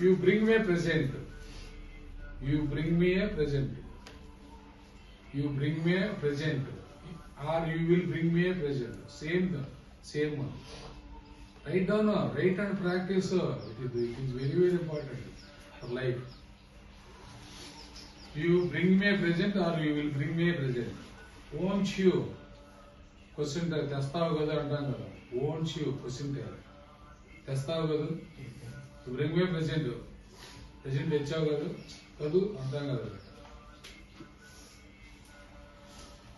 You bring me a present. You bring me a present. You bring me a present. Or you will bring me a present. Same one. Write down, write and practice. It is very, very important for life. You bring me a present or you will bring me a present. Won't you? Question tag. తెస్తావు కదా అంటాం కదా. Won't you? Question tag. తెస్తావు కదా. You bring me a present. Present తెచ్చావు కదా. కదు అంటాం కదా.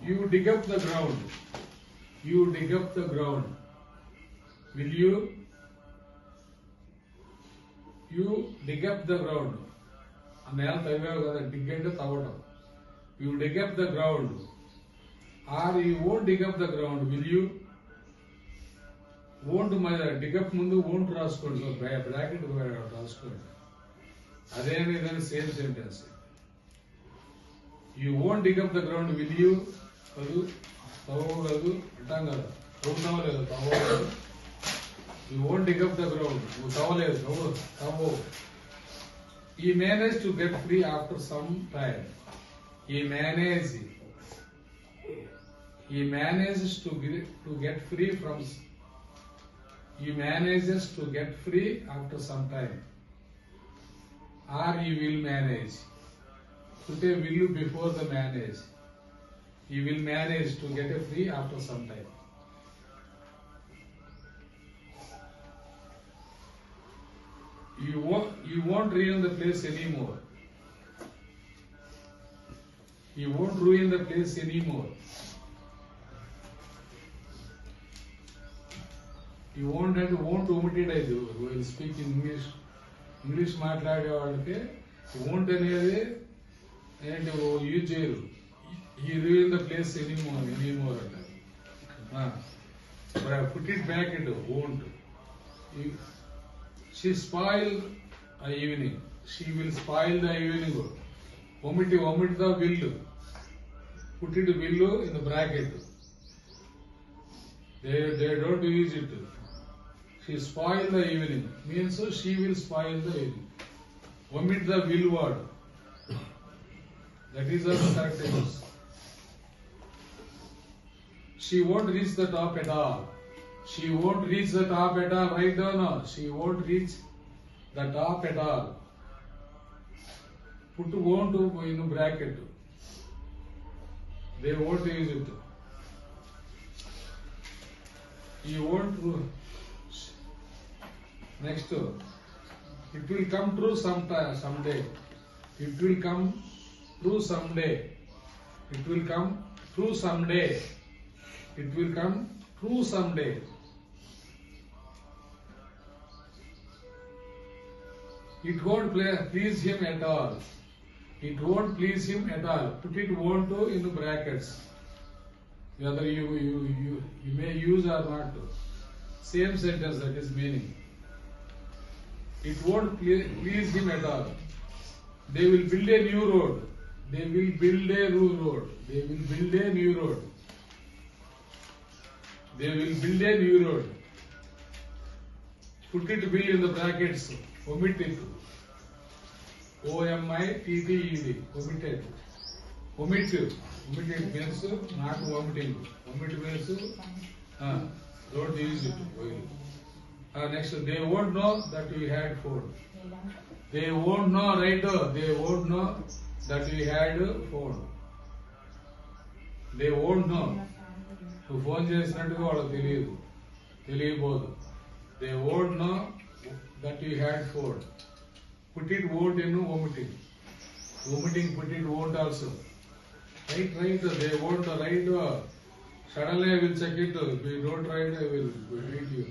You dig up the ground. You dig up the ground. Will you? You dig up the ground. ఆ నేల తవ్వావు కదా, dig అంటే తవ్వటం. You dig up the ground. Or you won't dig up the ground, will you? Won't dig up ముందు won't రాసుకోండి. So bracket రాసుకోండి. అదేనా same sentence. You won't dig up the ground, will you? కాదు, తవ్వగలదు అంటాం కదా. తవ్వుతావలేదు, తవ్వలేదు. You won't dig up the ground. నువ్వు తవ్వలేదు, తవ్వు. He managed to get free after some time. He manages to get free from. He manages to get free after some time. Or he will manage. Put a will before the manage. He will manage to get a free after some time. You won't ruin the place anymore. You won't ruin the place anymore. You won't and won't omitted I do. Will speak in English. English మాట్లాడే వాళ్ళకి won't అనేది ఏంటి use చేయరు. He ruin the place anymore అంటారు. But I put it back into won't. She spoiled the evening. She will spoil the evening. Omit the will. Put it will in the bracket. They don't use it. She spoiled the evening. Means so she will spoil the evening. Omit the will word. That is the correct use. She won't reach the top at all. She won't reach the top at all. Write down now. She won't reach the top at all. Put won't in a bracket. They won't use it. You won't. Next, it will come true someday. It will come true someday. It will come true someday. It will come true someday. It won't please him at all. It won't please him at all. Put it won't in the brackets. Whether you may use or not. Same sentence, that is meaning. It won't please him at all. They will build a new road. They will build a new road. They will build a new road. They will build a new road. Put it will in the brackets. Omit it. OMITTED. Omitted. Omit. Omitted means not vomiting. Omit means don't use it. Next, they won't know that we had phone. They won't know, right? They won't know that we had phone. They won't know. నువ్వు phone చేసినట్టుగా వాళ్ళకి తెలియబోదు. They won't know that you had phone. Put it won't in omitting. Put it won't also. Right. They won't write. Suddenly I will check it. If you don't write, I will beat you.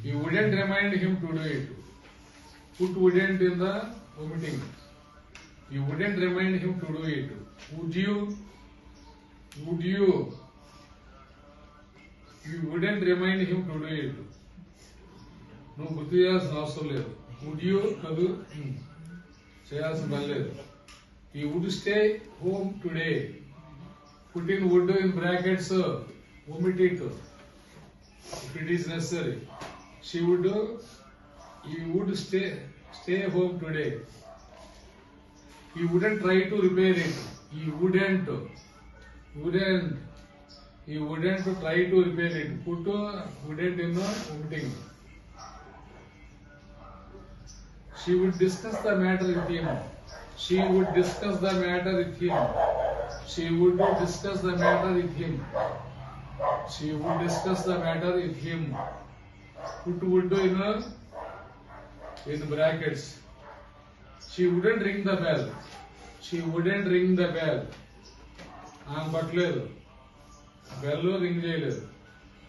You wouldn't remind him to do it. Put wouldn't in the omitting. You wouldn't remind him to do it. Would you? You wouldn't remind him to do it. నువ్వు గుర్తు చేయాల్సిన అవసరం లేదు. Would you? కాదు, చేయాల్సిన పని లేదు. He would stay home today. Put in would in brackets. Omit it if it is necessary. He would stay stay home today. He wouldn't try to repair it. He wouldn't try to repair it. Put wouldn't in the omitting. She would discuss the matter with him. She would discuss the matter with him. She would discuss the matter with him. She would discuss the matter with him. Put would in brackets. She wouldn't ring the bell. She wouldn't ring the bell. Butler. Bell ring చేయలేదు.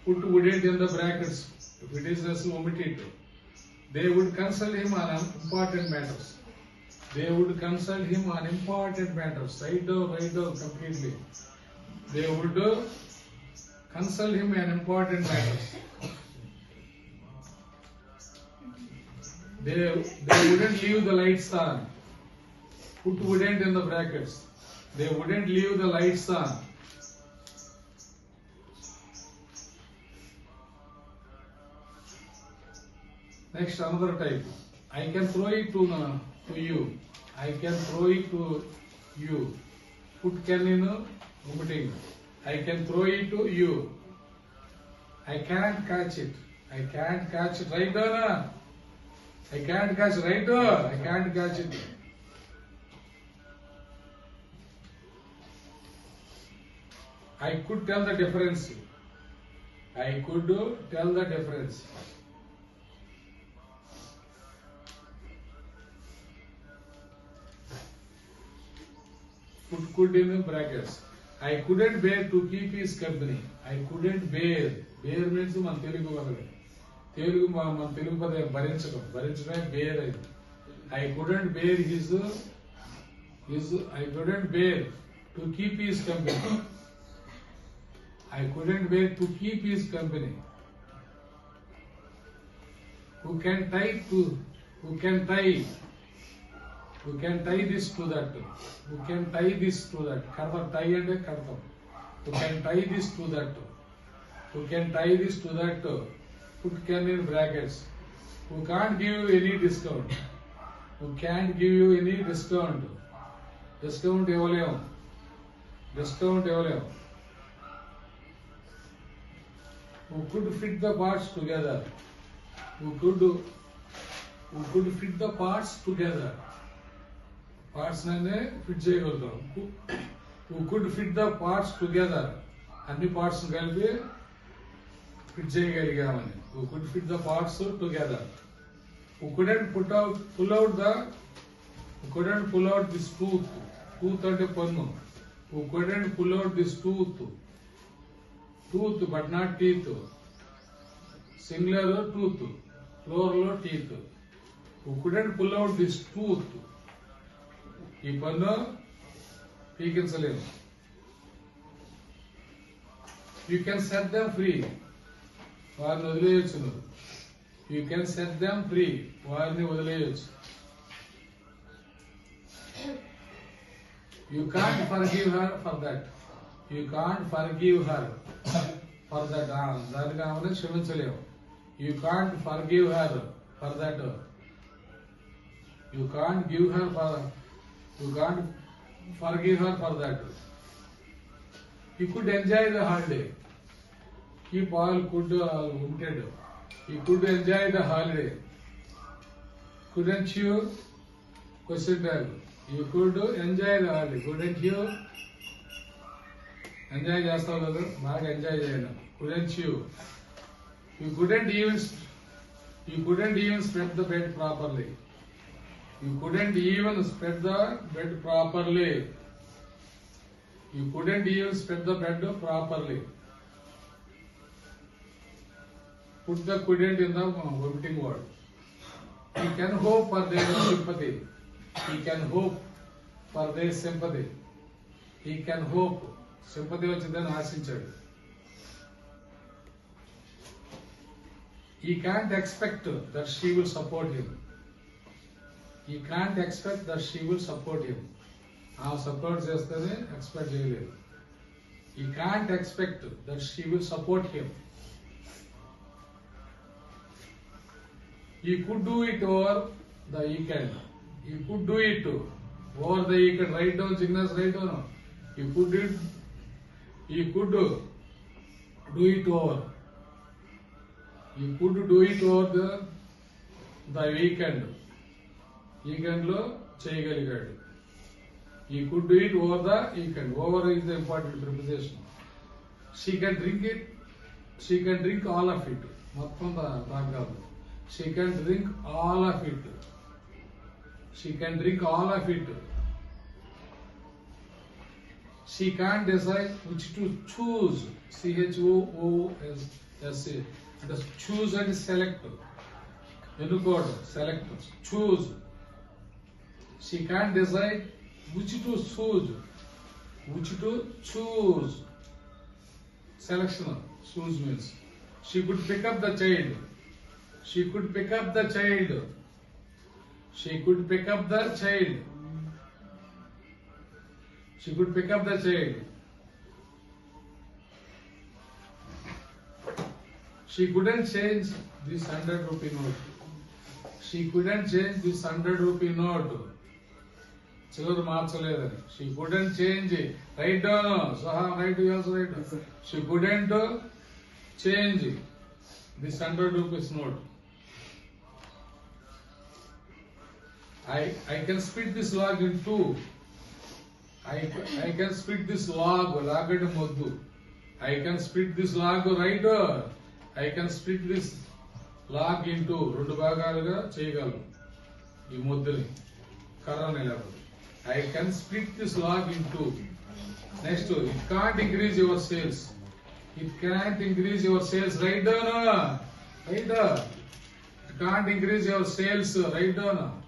Put wouldn't in the brackets. If it is just omit it. They would consult him on important matters. They would consult him on important matters. Write down completely. They would consult him on important matters. They wouldn't leave the lights on. Put wouldn't in the brackets. They wouldn't leave the lights on. Next, another type. I can throw it to you. I can throw it to you. Put can in omitting. I can throw it to you. I can't catch it. I can't catch it. Right there. I can't catch it. Right there. I can't catch it. I could tell the difference. I could tell the difference. Put could in brackets. I couldn't bear to keep his company. I couldn't bear. Bear means మన తెలుగు పదమే. తెలుగు మన తెలుగు పదం భరించడం. భరించడమే bear అయింది. I couldn't bear I couldn't bear to keep his company. I couldn't bear to keep his company. Who can tie this to that? Who can tie this to that? Kadam tie and kadam. Who can tie this to that? Who can tie this to that? Put can in brackets. Who can't give you any discount? Who can't give you any discount? Discount ఇవ్వలేము. Discount ఇవ్వలేము. Who could fit the parts together? Who could fit the parts together? Parts nane fit చేయగలుగుతాం. Who could fit the parts together? అన్ని parts కలిపి fit చేయగలిగామని. Who could fit the parts together? Who couldn't pull out this tooth. Tooth అంటే పన్ను. Who couldn't pull out this tooth. Tooth but not teeth. Singular tooth. Plural teeth. Who couldn't pull out this tooth. ఈ పన్ను పీకించలేము. You can set them free. వారిని వదిలేయచ్చు నువ్వు. You can set them free. వారిని వదిలేయచ్చు. You can't forgive her for that. You can't forgive her for that. దానికి ఆమెను క్షమించలేము. You can't forgive her for that. You can't forgive her for that. He could enjoy the holiday. Keep all could wanted. He could enjoy the holiday. Couldn't you? Question tag. You could enjoy the holiday. Couldn't you? Enjoy చేస్తావు కదా, బాగా enjoy చేయడం. Couldn't you? You couldn't even spread the bed properly. You couldn't even spread the bed properly. You couldn't even spread the bed properly. Put the couldn't in the omitting word. He can hope for their sympathy. He can hope for their sympathy. He can hope. Sympathy వచ్చిందని ఆశించాడు. He can't expect that she will support him. He can't expect that she will support him. Support చేస్తేనే expect చేయలేదు. He can't expect that she will support him. He could do it over the weekend. You could do it over the weekend. Write down sickness, write down. You could do it. You could do it over. You could do it over the weekend. Weekend lo cheyagaligaadu. You could do it over the weekend. Over is the important preposition. She can drink it. She can drink all of it. Mottam taagadu. She can drink all of it. She can drink all of it. She can't decide which to choose. CHOOSE. Choose and select. Enukodu. Select. Choose. She can't decide which to choose. Which to choose. Selection. Choose means. She could pick up the child. She could pick up the child. She could pick up the child. She could pick up the child. She couldn't change this 100 rupee note. She couldn't change this 100 rupee note. Children marchaledani. She couldn't change it. Write down. Saha, write you also write down. She couldn't change this 100 rupees note. I can split this log in two. I can split this log. Lagadu moddu. I can split this log. Right? I can split this log into rendu bhagaluga cheyagalamu. Ee modduni karra nilabadu. I can split this log into. Next, it can't increase your sales. It can't increase your sales. Write down. Right? It can't increase your sales. Write down.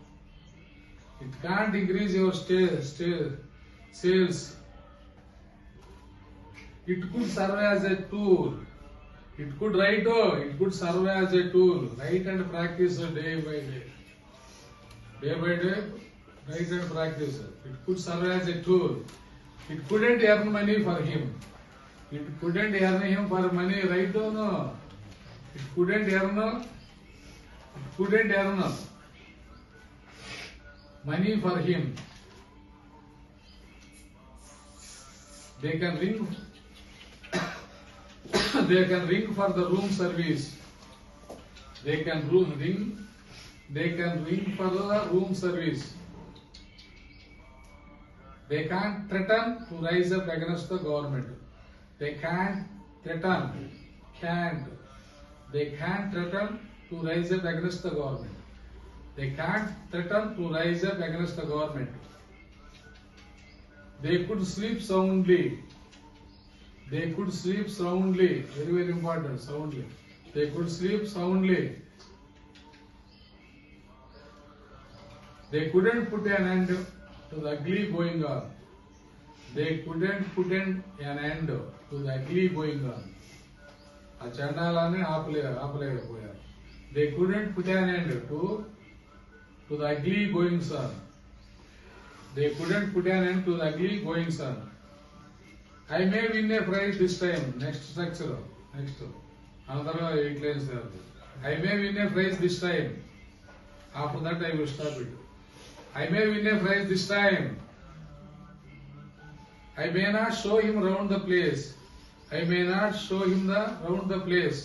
It can't increase your sales. It could serve as a tool. It could write. It could serve as a tool. Write and practice day by day. Day by day, write and practice. It could serve as a tool. It couldn't earn money for him. It couldn't earn him for money. Write down. It couldn't earn. It couldn't earn money for him. They can ring. They can ring for the room service. They can ring. They can ring for the room service. They can't threaten to rise up against the government. They can't threaten. Can't. They can't threaten to rise up against the government. They can't threaten to rise up against the government. They could sleep soundly. They could sleep soundly. Very, very important. Soundly. They could sleep soundly. They couldn't put an end to the ugly going on. They couldn't put an end to the ugly going on. ఆ చండాలాన్ని ఆపలేకపోయారు. They couldn't put an end to the ugly goings on. They couldn't put an end to the ugly goings on. I may win a prize this time. Next structure. Next. Another 8 lines there. I may win a prize this time. After that I will stop it. I may win a prize this time. I may not show him round the place. I may not show him round the place.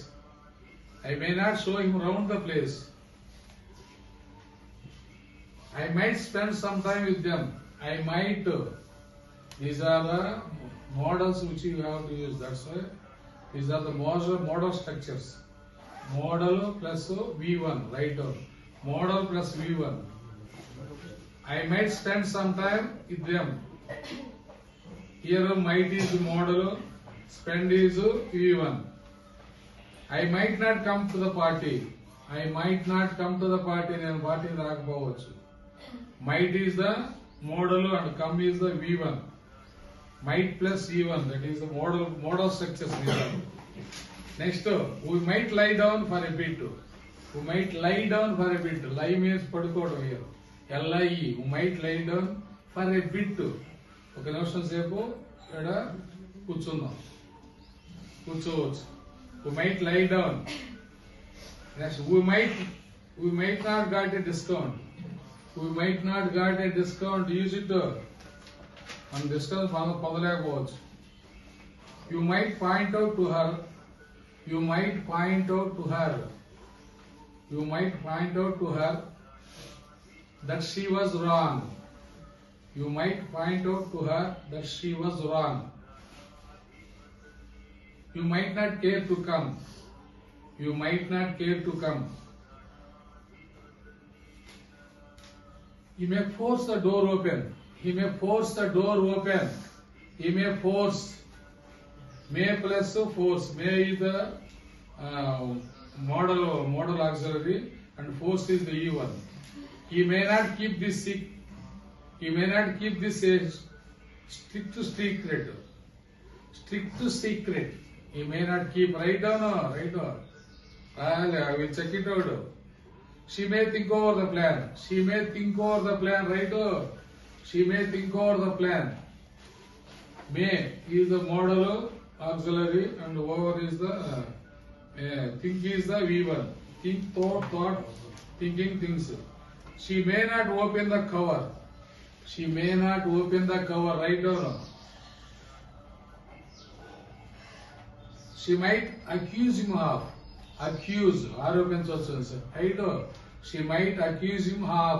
I may not show him round the place. I might spend some time with them. I might. These are the models which you have to use. That's why these are the model structures. Model plus V1. Write down. Model plus V1. I might spend some time with them. Here might is model. Spend is V1. I might not come to the party. I might not come to the party. నేను party రాకపోవచ్చు. Might is the model and come is the V1. Might plus E1. That is the model structures. Next, we might lie down for a bit. We might lie down for a bit. Lie means పడుకోవడం here. LIE. We might lie down for a bit. ఒక నిమిషం సేపు ఇక్కడ కూర్చోవచ్చు. We might lie down. Next, we might We might not got a discount. We might not got a discount. Use it. On discount పొందలేకపోవచ్చు. You might point out to her. You might point out to her. You might point out to her that she was wrong. You might point out to her that she was wrong. You might not care to come. You might not care to come. He may force the door open. He may force the door open. He may force. May plus force. May is the modal auxiliary and force is the E1. He may not keep this sick. He may not keep this a strict secret. Strict secret. He may not keep. Write down. I will check it out. She may think over the plan. She may think over the plan. Right? She may think over the plan. May is the modal auxiliary and over is the think is the V1. Think, thought, thinking things. She may not open the cover. She may not open the cover. Right or no? She might accuse him of. Accuse. She might accuse him of.